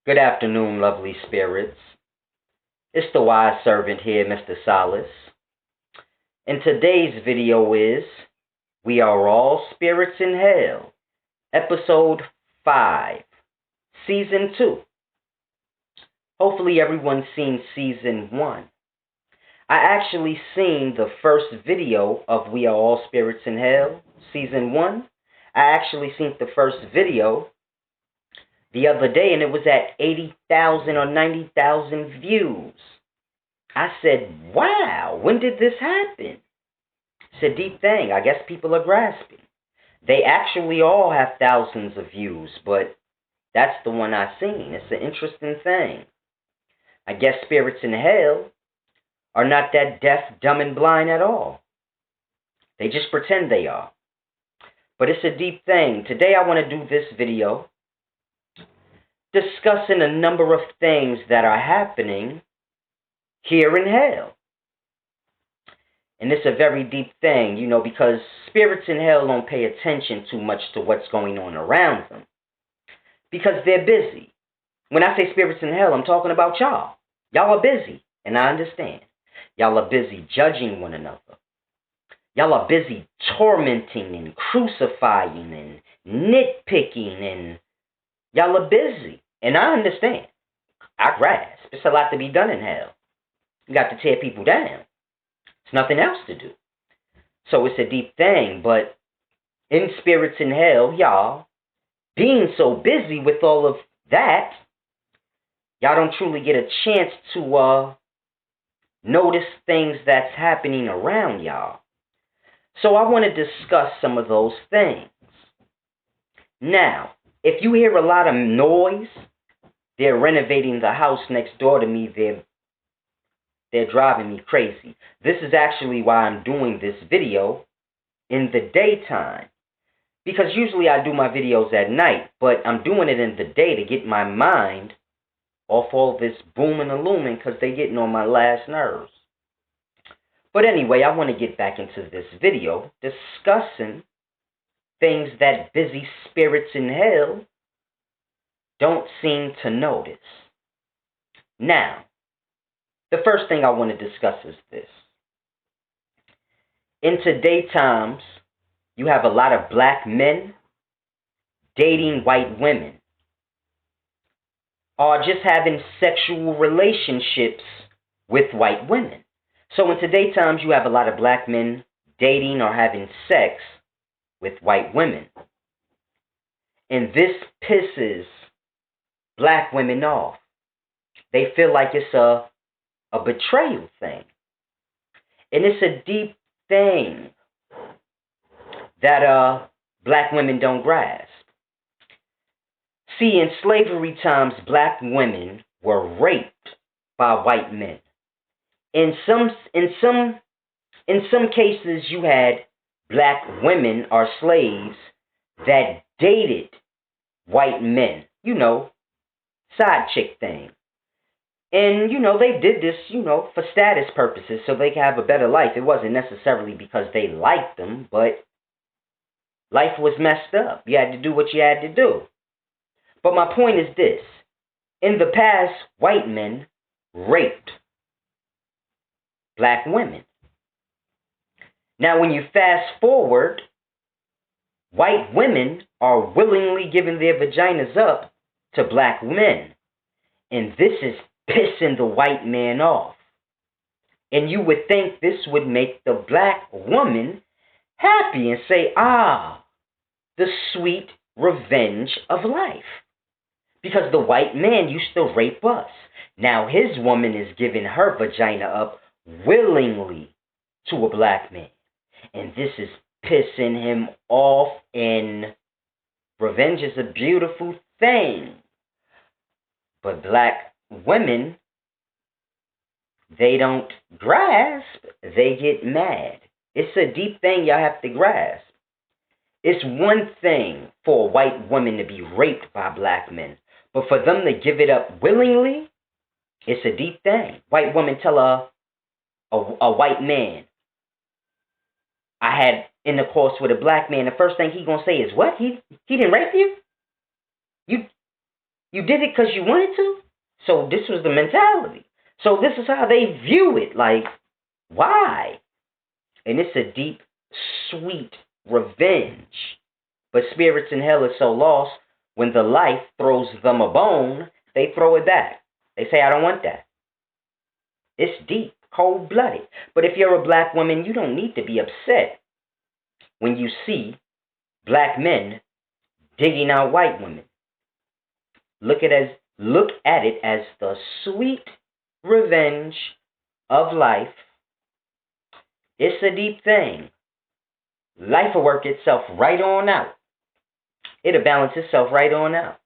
Good afternoon, lovely spirits. It's the wise servant here, Mr. Solace. And today's video is We Are All Spirits in Hell, Episode 5, Season 2. Hopefully everyone's seen Season 1. I actually seen the first video of We Are All Spirits in Hell, Season 1. I actually seen the first video the other day, and it was at 80,000 or 90,000 views. I said, wow, when did this happen? It's a deep thing. I guess people are grasping. They actually all have thousands of views, but that's the one I seen. It's an interesting thing. I guess spirits in hell are not that deaf, dumb, and blind at all. They just pretend they are. But it's a deep thing. Today I want to do this video discussing a number of things that are happening here in hell. And it's a very deep thing, because spirits in hell don't pay attention too much to what's going on around them. Because they're busy. When I say spirits in hell, I'm talking about y'all. Y'all are busy, and I understand. Y'all are busy judging one another. Y'all are busy tormenting and crucifying and nitpicking, and y'all are busy. And I understand. I grasp. It's a lot to be done in hell. You got to tear people down. There's nothing else to do. So it's a deep thing. But in spirits in hell, y'all, being so busy with all of that, y'all don't truly get a chance to notice things that's happening around y'all. So I want to discuss some of those things. Now, if you hear a lot of noise, they're renovating the house next door to me. They're driving me crazy. This is actually why I'm doing this video in the daytime. Because usually I do my videos at night, but I'm doing it in the day to get my mind off all this booming and looming because they're getting on my last nerves. But anyway, I want to get back into this video discussing things that busy spirits in hell don't seem to notice. Now, the first thing I want to discuss is this. In today's times, you have a lot of black men dating white women, or just having sexual relationships with white women. So in today's times, you have a lot of black men dating or having sex with white women. And this pisses black women off. They feel like it's a betrayal thing. And it's a deep thing that black women don't grasp. See, in slavery times, black women were raped by white men. In some cases, you had black women or slaves that dated white men. Side chick thing. And, they did this, for status purposes so they could have a better life. It wasn't necessarily because they liked them, but life was messed up. You had to do what you had to do. But my point is this. In the past, white men raped black women. Now, when you fast forward, white women are willingly giving their vaginas up to black men. And this is pissing the white man off. And you would think this would make the black woman happy and say, the sweet revenge of life. Because the white man used to rape us. Now his woman is giving her vagina up willingly to a black man. And this is pissing him off, and revenge is a beautiful thing. But black women, they don't grasp, they get mad. It's a deep thing y'all have to grasp. It's one thing for a white woman to be raped by black men, but for them to give it up willingly, it's a deep thing. White woman tell a white man, I had intercourse with a black man, the first thing he gonna say is, what? He didn't rape you? You did it because you wanted to. So this was the mentality. So this is how they view it. Like, why? And it's a deep, sweet revenge. But spirits in hell are so lost, when the life throws them a bone, they throw it back. They say, I don't want that. It's deep, cold-blooded. But if you're a black woman, you don't need to be upset when you see black men digging out white women. Look at it as the sweet revenge of life. It's a deep thing. Life will work itself right on out. It'll balance itself right on out.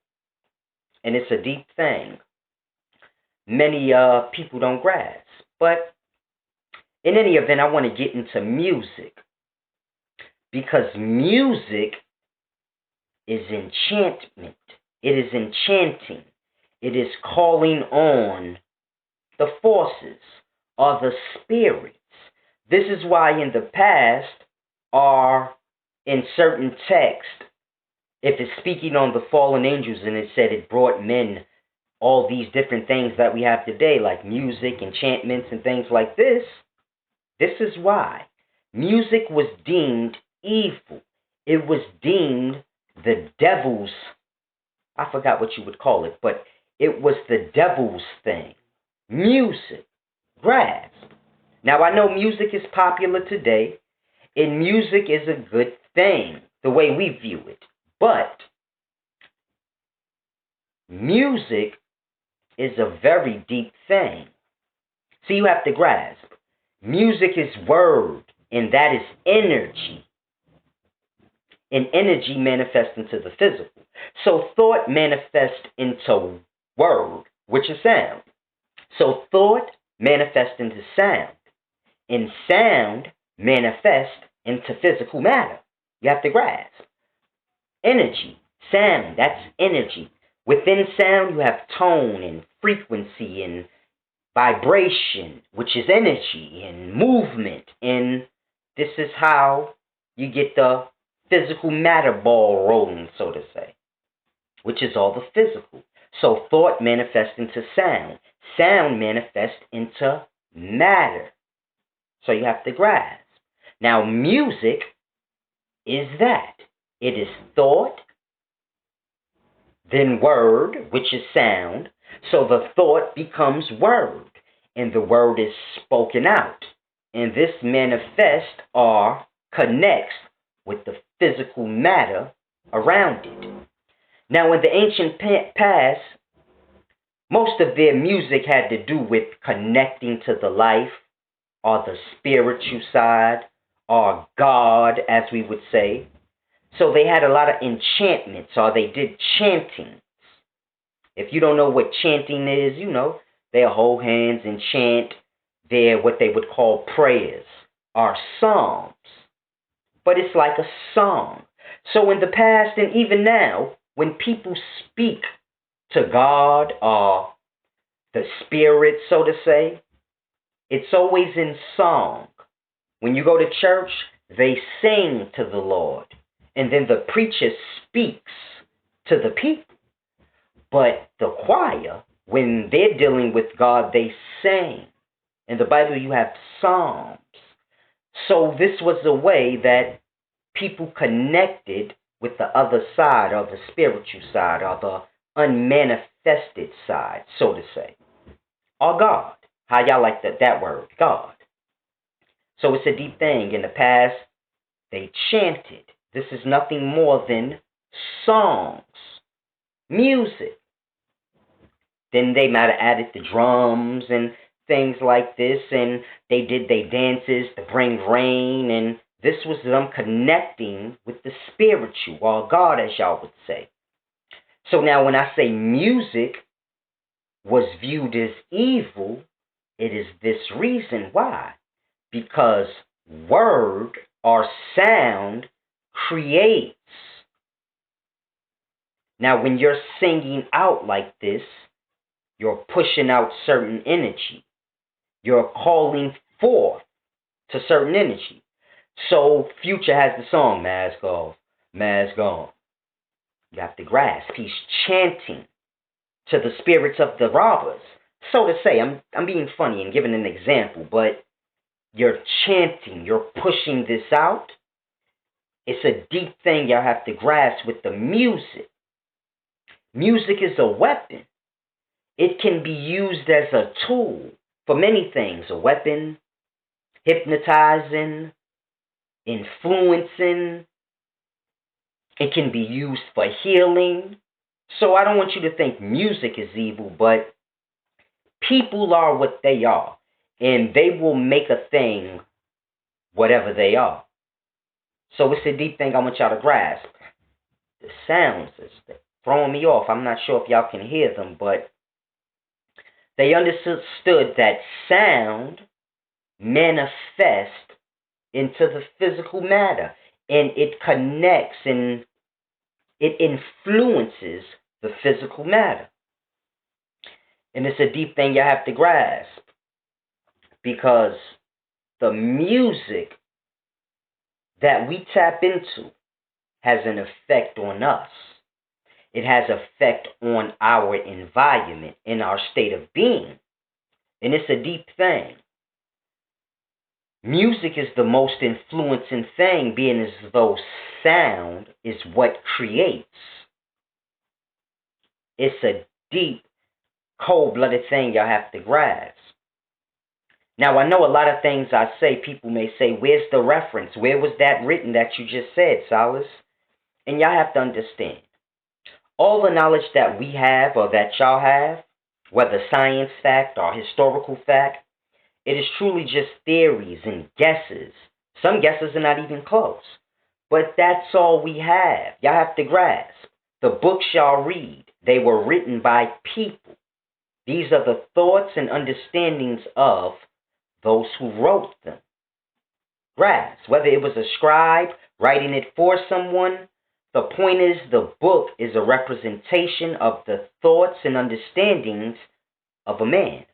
And it's a deep thing. Many people don't grasp. But in any event, I want to get into music. Because music is enchantment. It is enchanting. It is calling on the forces or the spirits. This is why in the past are in certain texts, if it's speaking on the fallen angels and it said it brought men all these different things that we have today, like music, enchantments, and things like this. This is why. Music was deemed evil. It was deemed the devil's, I forgot what you would call it, but it was the devil's thing. Music. Grasp. Now, I know music is popular today, and music is a good thing, the way we view it. But music is a very deep thing. See, you have to grasp. Music is word, and that is energy. And energy manifests into the physical. So thought manifests into word, which is sound. So thought manifests into sound. And sound manifests into physical matter. You have to grasp. Energy, sound, that's energy. Within sound, you have tone and frequency and vibration, which is energy, and movement. And this is how you get the physical matter ball rolling, so to say, which is all the physical. So thought manifests into sound. Sound manifests into matter. So you have to grasp. Now, music is that. It is thought, then word, which is sound. So the thought becomes word, and the word is spoken out. And this manifests or connects with the physical matter around it. Now, in the ancient past, most of their music had to do with connecting to the life or the spiritual side or God, as we would say. So they had a lot of enchantments, or they did chantings. If you don't know what chanting is, you know, they'll hold hands and chant their what they would call prayers or psalms. But it's like a song. So in the past and even now, when people speak to God or the spirit, so to say, it's always in song. When you go to church, they sing to the Lord. And then the preacher speaks to the people. But the choir, when they're dealing with God, they sing. In the Bible, you have psalms. So this was a way that people connected with the other side, or the spiritual side, or the unmanifested side, so to say. Or God. How y'all like that word? God. So it's a deep thing. In the past, they chanted. This is nothing more than songs, music. Then they might have added the drums and things like this, and they did their dances to bring rain, and this was them connecting with the spiritual, or God, as y'all would say. So now when I say music was viewed as evil, it is this reason why. Because word or sound creates. Now, when you're singing out like this, you're pushing out certain energy. You're calling forth to certain energy. So, Future has the song, Mask Off, Mask On. You have to grasp. He's chanting. to the spirits of the robbers. So to say, I'm being funny and giving an example, but you're chanting, you're pushing this out. It's a deep thing y'all have to grasp with the music. Music is a weapon. It can be used as a tool for many things. A weapon, hypnotizing, influencing. It can be used for healing. So I don't want you to think music is evil, but people are what they are. And they will make a thing whatever they are. So it's a deep thing I want y'all to grasp. The sounds is throwing me off. I'm not sure if y'all can hear them, but they understood that sound manifests into the physical matter, and it connects and it influences the physical matter. And it's a deep thing you have to grasp, because the music that we tap into has an effect on us. It has effect on our environment and our state of being. And it's a deep thing. Music is the most influencing thing, being as though sound is what creates. It's a deep, cold-blooded thing y'all have to grasp. Now, I know a lot of things I say, people may say, where's the reference? Where was that written that you just said, Solace? And y'all have to understand, all the knowledge that we have or that y'all have, whether science fact or historical fact, it is truly just theories and guesses. Some guesses are not even close. But that's all we have. Y'all have to grasp. The books y'all read, they were written by people. These are the thoughts and understandings of those who wrote them. Grasp. Whether it was a scribe writing it for someone, the point is the book is a representation of the thoughts and understandings of a man.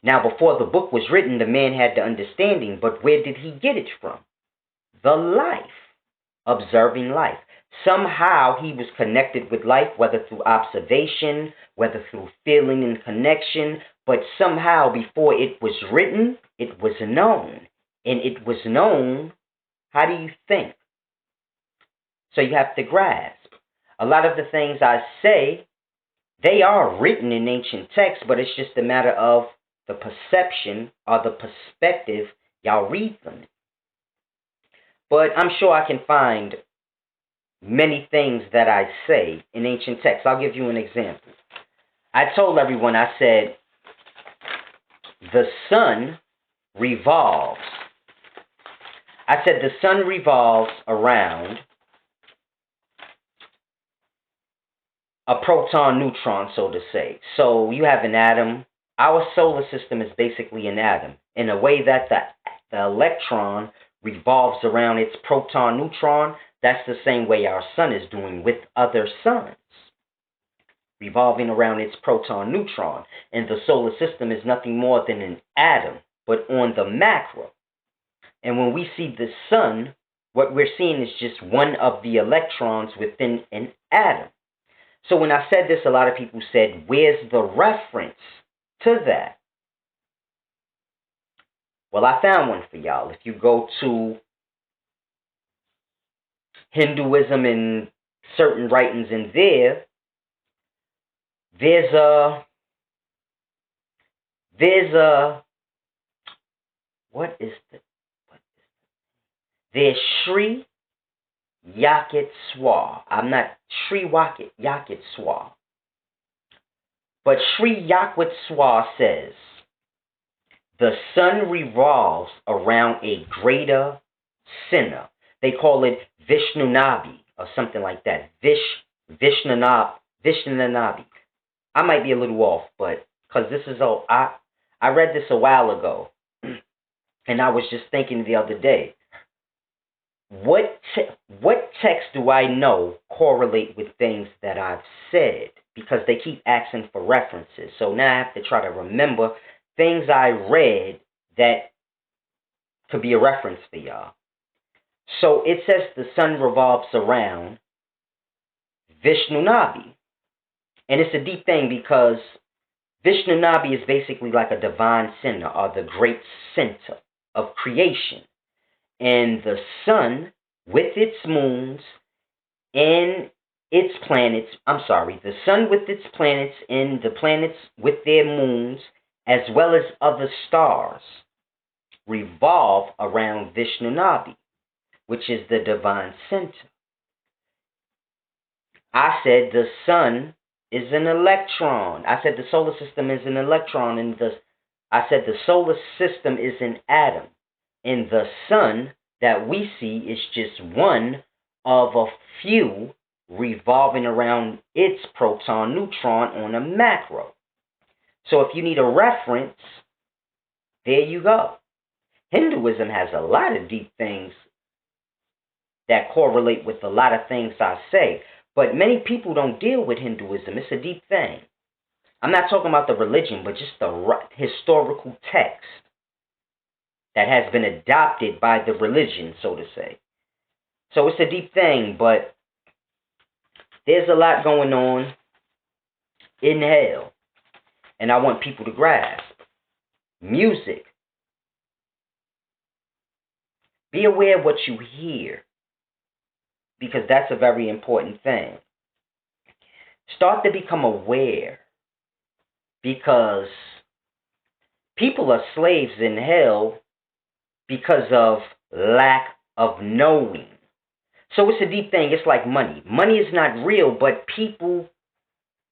Now, before the book was written, the man had the understanding, but where did he get it from? The life. Observing life. Somehow he was connected with life, whether through observation, whether through feeling and connection, but somehow before it was written, it was known. And it was known, how do you think? So you have to grasp. A lot of the things I say, they are written in ancient texts, but it's just a matter of the perception or the perspective y'all read them. But I'm sure I can find many things that I say in ancient texts. I'll give you an example. I told everyone, I said, the sun revolves. I said the sun revolves around a proton neutron, so to say. So you have an atom. Our solar system is basically an atom, in a way that the electron revolves around its proton neutron. That's the same way our sun is doing with other suns, revolving around its proton neutron. And the solar system is nothing more than an atom, but on the macro. And when we see the sun, what we're seeing is just one of the electrons within an atom. So when I said this, a lot of people said, where's the reference to that? Well, I found one for y'all. If you go to Hinduism and certain writings in there, there's a there's Sri Yakit Swar. I'm not Sri Yakit Swar. But Sri Yakit Swar says, the sun revolves around a greater sinner. They call it Vishnunabi or something like that. Vishnanabi. I might be a little off, but because this is all, I read this a while ago, and I was just thinking the other day, what texts do I know correlate with things that I've said? Because they keep asking for references. So now I have to try to remember things I read that could be a reference for y'all. So it says the sun revolves around Vishnunabi. And it's a deep thing because Vishnu Nabi is basically like a divine center or the great center of creation. And the sun with its moons and its planets, the sun with its planets and the planets with their moons, as well as other stars, revolve around Vishnu Nabi, which is the divine center. I said the sun is an electron. I said the solar system is an electron, and I said the solar system is an atom. And the sun that we see is just one of a few revolving around its proton neutron on a macro. So if you need a reference, there you go. Hinduism has a lot of deep things that correlate with a lot of things I say, but many people don't deal with Hinduism. It's a deep thing. I'm not talking about the religion, but just the historical text that has been adopted by the religion, so to say. So it's a deep thing, but there's a lot going on in hell, and I want people to grasp. Music. Be aware of what you hear, because that's a very important thing. Start to become aware, because people are slaves in hell because of lack of knowing. So it's a deep thing. It's like money. Money is not real, but people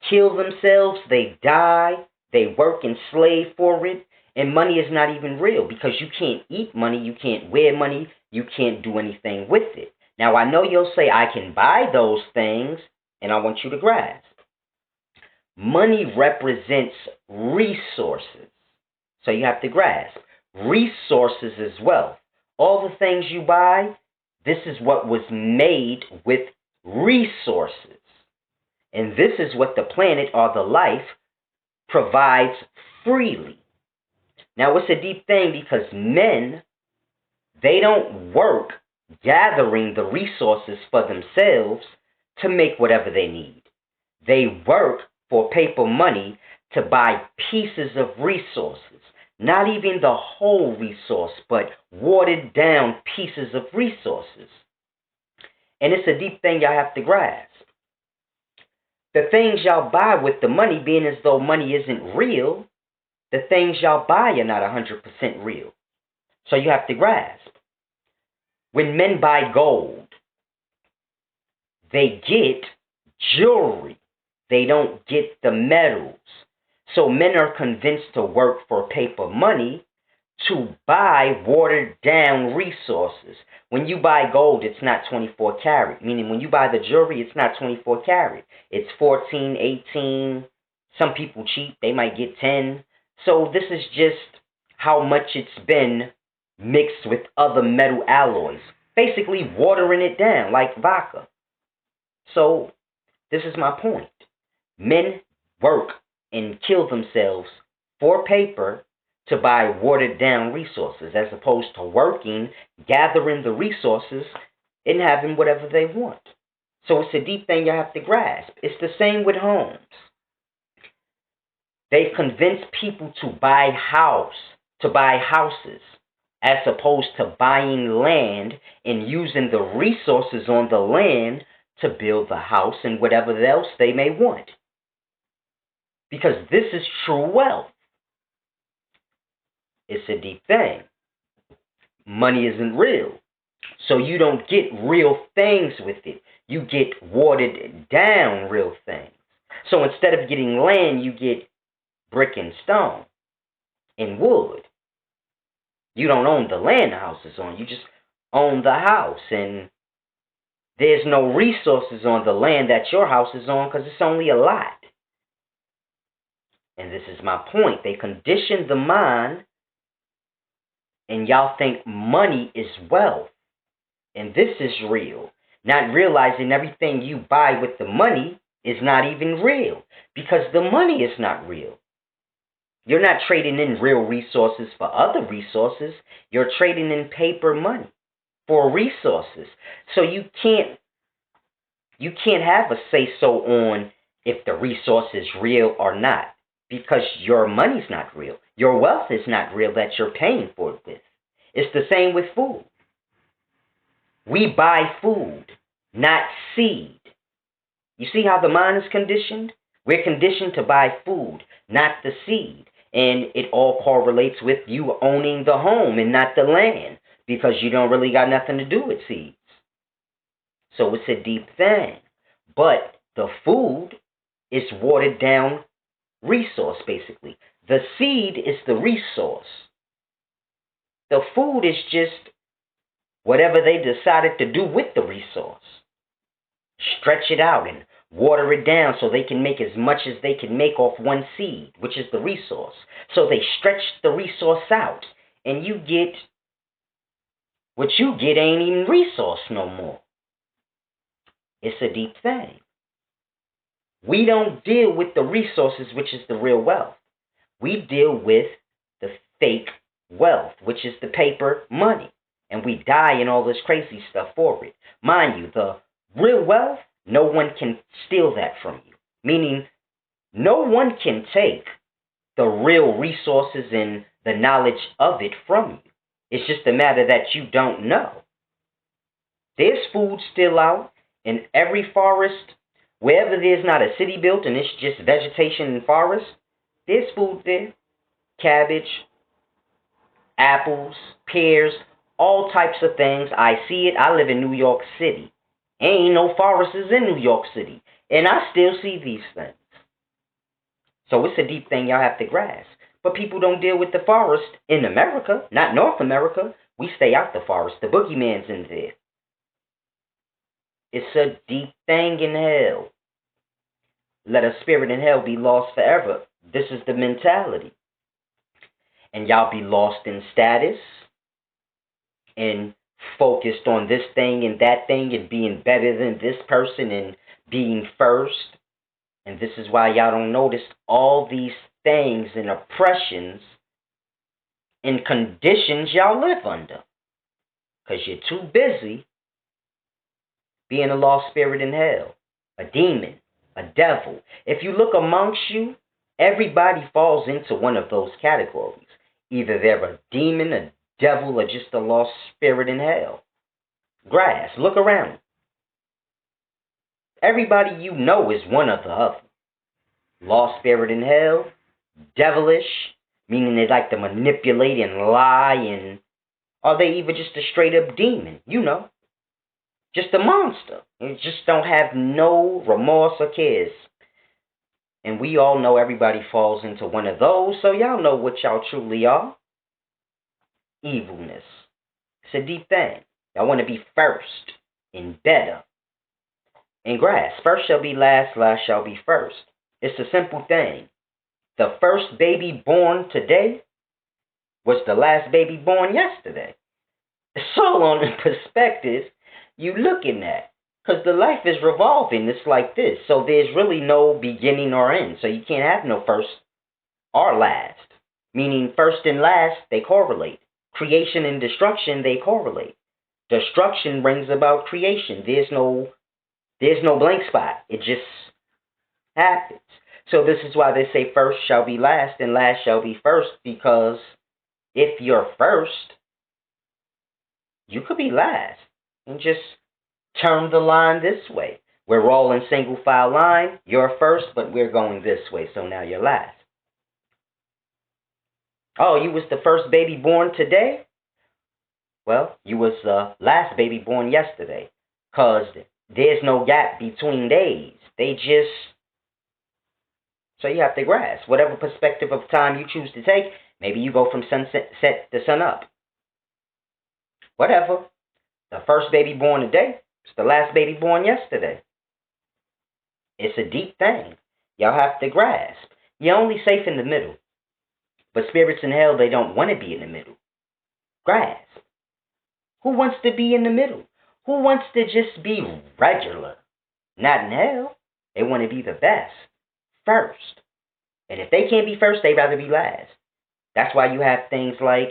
kill themselves, they die, they work and slave for it, and money is not even real because you can't eat money, you can't wear money, you can't do anything with it. Now, I know you'll say, I can buy those things, and I want you to grasp. Money represents resources. So you have to grasp. Resources is wealth. All the things you buy, this is what was made with resources. And this is what the planet or the life provides freely. Now, it's a deep thing because men, they don't work gathering the resources for themselves to make whatever they need. They work for paper money to buy pieces of resources. Not even the whole resource, but watered down pieces of resources. And it's a deep thing y'all have to grasp. The things y'all buy with the money, being as though money isn't real, the things y'all buy are not 100% real. So you have to grasp. When men buy gold, they get jewelry. They don't get the metals. So men are convinced to work for paper money to buy watered down resources. When you buy gold, it's not 24 karat. Meaning when you buy the jewelry, it's not 24 karat. It's 14, 18. Some people cheat. They might get 10. So this is just how much it's been mixed with other metal alloys. Basically watering it down like vodka. So this is my point. Men work and kill themselves for paper to buy watered down resources as opposed to working, gathering the resources, and having whatever they want. So it's a deep thing you have to grasp. It's the same with homes. They've convinced people to buy houses, as opposed to buying land and using the resources on the land to build the house and whatever else they may want. Because this is true wealth. It's a deep thing. Money isn't real. So you don't get real things with it. You get watered down real things. So instead of getting land, you get brick and stone and wood. You don't own the land the house is on. You just own the house. And there's no resources on the land that your house is on because it's only a lot. And this is my point. They condition the mind, and y'all think money is wealth. And this is real. Not realizing everything you buy with the money is not even real. Because the money is not real. You're not trading in real resources for other resources. You're trading in paper money for resources. So you can't have a say-so on if the resource is real or not. Because your money's not real. Your wealth is not real that you're paying for it with. It's the same with food. We buy food, not seed. You see how the mind is conditioned? We're conditioned to buy food, not the seed. And it all correlates with you owning the home and not the land, because you don't really got nothing to do with seeds. So it's a deep thing. But the food is watered down resource, basically. The seed is the resource. The food is just whatever they decided to do with the resource. Stretch it out and water it down so they can make as much as they can make off one seed, which is the resource. So they stretch the resource out, and you get what you get ain't even resource no more. It's a deep thing. We don't deal with the resources, which is the real wealth. We deal with the fake wealth, which is the paper money. And we die and all this crazy stuff for it. Mind you, the real wealth, no one can steal that from you. Meaning, no one can take the real resources and the knowledge of it from you. It's just a matter that you don't know. There's food still out in every forest. Wherever there's not a city built and it's just vegetation and forest, there's food there. Cabbage, apples, pears, all types of things. I see it. I live in New York City. Ain't no forests in New York City. And I still see these things. So it's a deep thing y'all have to grasp. But people don't deal with the forest in America, not North America. We stay out the forest. The boogeyman's in there. It's a deep thing in hell. Let a spirit in hell be lost forever. This is the mentality. And y'all be lost in status and focused on this thing and that thing and being better than this person and being first. And this is why y'all don't notice all these things and oppressions and conditions y'all live under. Because you're too busy being a lost spirit in hell, a demon, a devil. If you look amongst you, everybody falls into one of those categories. Either they're a demon, a devil, or just a lost spirit in hell. Grass, look around. Everybody you know is one or the other. Lost spirit in hell, devilish, meaning they like to manipulate and lie, and or they even just a straight up demon, you know. Just a monster. You just don't have no remorse or cares. And we all know everybody falls into one of those, so y'all know what y'all truly are. Evilness. It's a deep thing. Y'all want to be first and better. And grass. First shall be last, last shall be first. It's a simple thing. The first baby born today was the last baby born yesterday. It's all on the perspective you looking at. Because the life is revolving. It's like this. So there's really no beginning or end. So you can't have no first or last. Meaning first and last, they correlate. Creation and destruction, they correlate. Destruction brings about creation. There's no blank spot. It just happens. So this is why they say first shall be last and last shall be first. Because if you're first, you could be last. And just turn the line this way. We're all in single file line. You're first, but we're going this way. So now you're last. Oh, you was the first baby born today? Well, you was the last baby born yesterday. Because there's no gap between days. They just... So you have to grasp. Whatever perspective of time you choose to take, maybe you go from sunset to sun up. Whatever. The first baby born today is the last baby born yesterday. It's a deep thing. Y'all have to grasp. You're only safe in the middle. But spirits in hell, they don't want to be in the middle. Grasp. Who wants to be in the middle? Who wants to just be regular? Not in hell. They want to be the best. First. And if they can't be first, they'd rather be last. That's why you have things like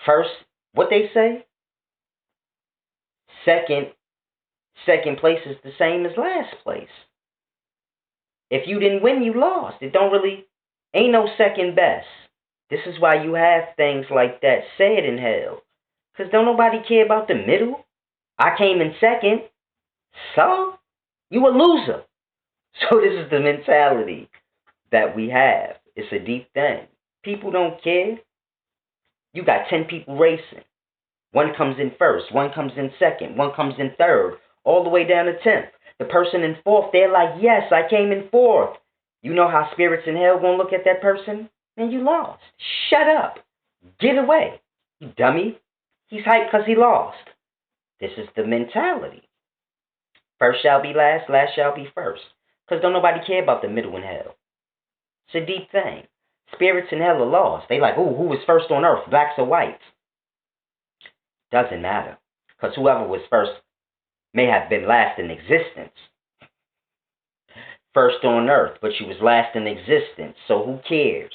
first, what they say? Second, Second place is the same as last place. If you didn't win, you lost. It don't really, ain't no second best. This is why you have things like that said in hell. Because don't nobody care about the middle. I came in second. So, you a loser. So this is the mentality that we have. It's a deep thing. People don't care. You got 10 people racing. One comes in first, one comes in second, one comes in third, all the way down to 10th. The person in fourth, they're like, yes, I came in fourth. You know how spirits in hell gonna look at that person? Man, you lost. Shut up. Get away. You dummy. He's hyped because he lost. This is the mentality. First shall be last, last shall be first. Because don't nobody care about the middle in hell. It's a deep thing. Spirits in hell are lost. They like, ooh, who was first on earth, blacks or whites? Doesn't matter. Because whoever was first may have been last in existence. First on earth, but you was last in existence. So who cares?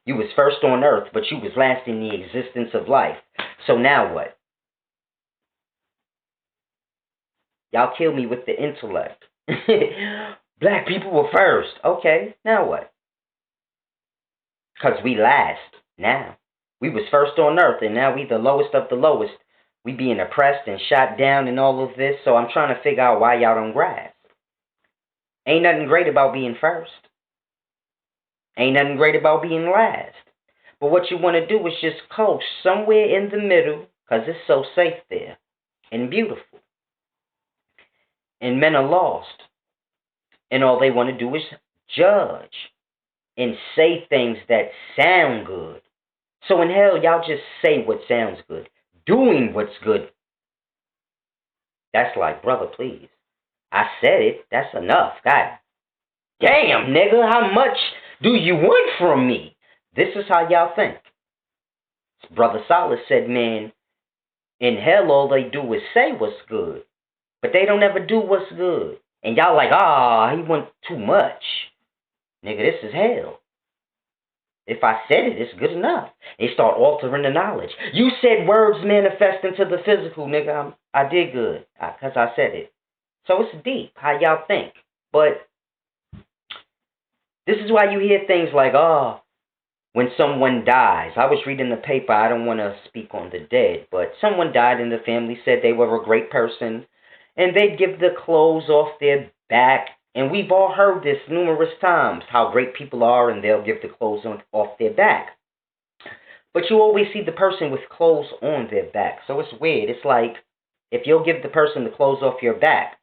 You was first on earth, but you was last in the existence of life. So now what? Y'all kill me with the intellect. Black people were first. Okay, now what? Because we last now. We was first on earth, and now we the lowest of the lowest. We being oppressed and shot down and all of this, so I'm trying to figure out why y'all don't grasp. Ain't nothing great about being first. Ain't nothing great about being last. But what you want to do is just coast somewhere in the middle, because it's so safe there and beautiful. And men are lost. And all they want to do is judge and say things that sound good. So in hell, y'all just say what sounds good. Doing what's good. That's like, brother, please. I said it. That's enough. God damn, nigga, how much do you want from me? This is how y'all think. Brother Solid said, man, in hell, all they do is say what's good. But they don't ever do what's good. And y'all like, he went too much. Nigga, this is hell. If I said it, it's good enough. They start altering the knowledge. You said words manifest into the physical, nigga. I did good because I said it. So it's deep how y'all think. But this is why you hear things like, when someone dies. I was reading the paper. I don't want to speak on the dead. But someone died and the family said they were a great person. And they'd give the clothes off their back. And we've all heard this numerous times, how great people are and they'll give the clothes off their back. But you always see the person with clothes on their back. So it's weird. It's like, if you'll give the person the clothes off your back,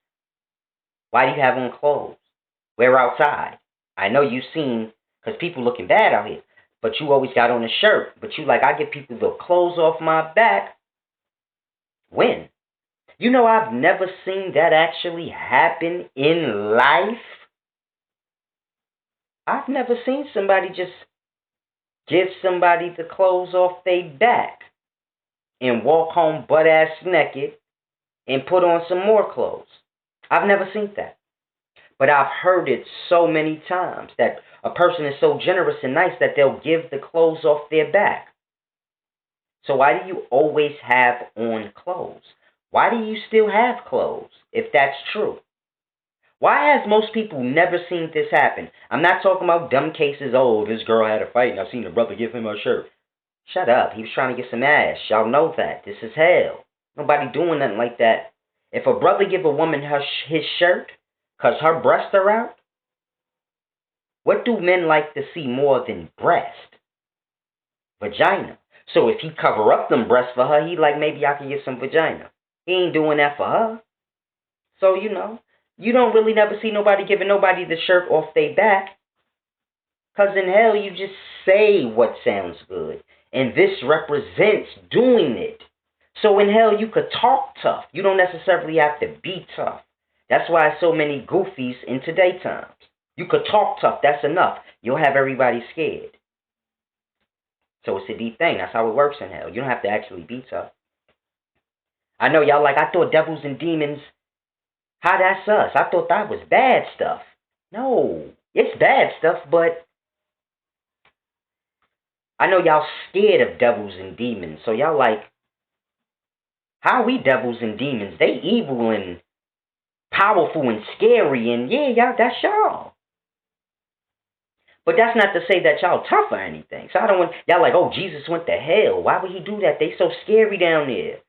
why do you have on clothes? We're outside. I know you've seen, because people looking bad out here, but you always got on a shirt. But you like, I give people the clothes off my back. When? You know, I've never seen that actually happen in life. I've never seen somebody just give somebody the clothes off their back and walk home butt-ass naked and put on some more clothes. I've never seen that. But I've heard it so many times that a person is so generous and nice that they'll give the clothes off their back. So why do you always have on clothes? Why do you still have clothes, if that's true? Why has most people never seen this happen? I'm not talking about dumb cases, this girl had a fight and I've seen a brother give him a shirt. Shut up, he was trying to get some ass. Y'all know that. This is hell. Nobody doing nothing like that. If a brother give a woman his shirt because her breasts are out, what do men like to see more than breast? Vagina. So if he cover up them breasts for her, he like, maybe I can get some vagina. He ain't doing that for her. So, you don't really never see nobody giving nobody the shirt off their back. Because in hell, you just say what sounds good. And this represents doing it. So in hell, you could talk tough. You don't necessarily have to be tough. That's why so many goofies in today times. You could talk tough. That's enough. You'll have everybody scared. So it's a deep thing. That's how it works in hell. You don't have to actually be tough. I know y'all like, I thought devils and demons, how that's us. I thought that was bad stuff. No, it's bad stuff, but I know y'all scared of devils and demons. So y'all like, How we devils and demons? They evil and powerful and scary, and yeah, y'all, that's y'all. But that's not to say that y'all tough or anything. So I don't want y'all like, oh, Jesus went to hell. Why would he do that? They so scary down there.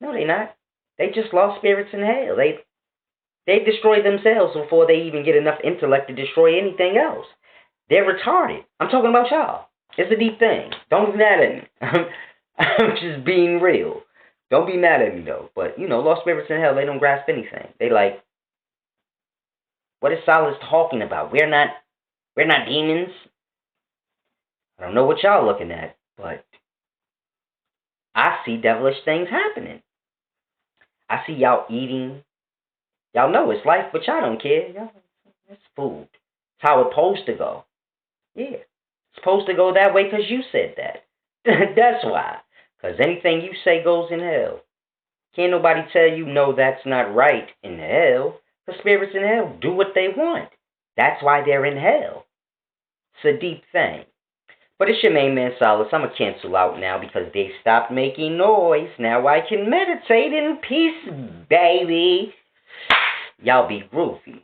No, they not. They just lost spirits in hell. They destroy themselves before they even get enough intellect to destroy anything else. They're retarded. I'm talking about y'all. It's a deep thing. Don't be mad at me. I'm just being real. Don't be mad at me though. But lost spirits in hell, they don't grasp anything. They like, what is Silas talking about? We're not demons. I don't know what y'all looking at, but I see devilish things happening. I see y'all eating. Y'all know it's life, but y'all don't care. Y'all, it's food. It's how it's supposed to go. Yeah. It's supposed to go that way because you said that. That's why. Because anything you say goes in hell. Can't nobody tell you, no, that's not right in hell. The spirits in hell do what they want. That's why they're in hell. It's a deep thing. But it's your main man, Solace. I'm going to cancel out now because they stopped making noise. Now I can meditate in peace, baby. Y'all be groovy.